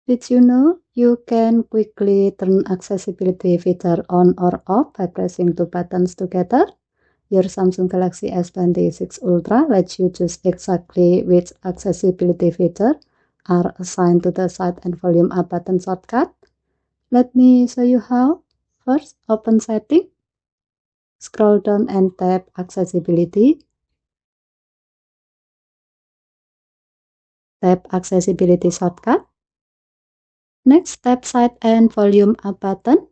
Did you know you can quickly turn accessibility feature on or off by pressing two buttons together? Your Samsung Galaxy S26 Ultra lets you choose exactly which accessibility feature are assigned to the side and volume up button shortcut. Let me show you how. First, open Setting, scroll down and tap Accessibility. Tap Accessibility shortcut. Next, tap Side and Volume Up button.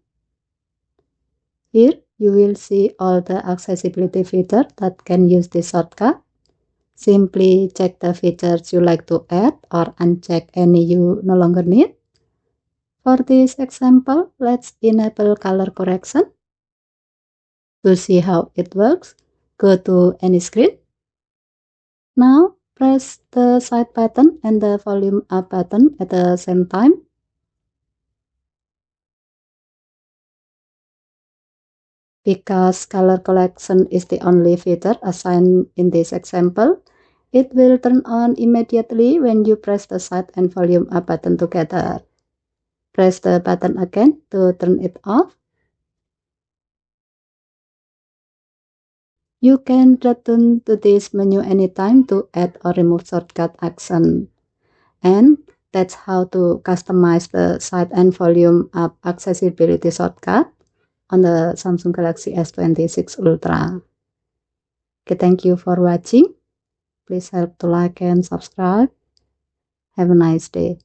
Here, you will see all the accessibility features that can use this shortcut. Simply check the features you like to add or uncheck any you no longer need. For this example, let's enable color correction. To see how it works, go to any screen. Now, press the side button and the volume up button at the same time. Because color correction is the only feature assigned in this example, it will turn on immediately when you press the side and volume up button together. Press the button again to turn it off. You can return to this menu anytime to add or remove shortcut action. And that's how to customize the side and volume up accessibility shortcut on the Samsung Galaxy S26 Ultra. Okay, thank you for watching. Please help to like and subscribe. Have a nice day.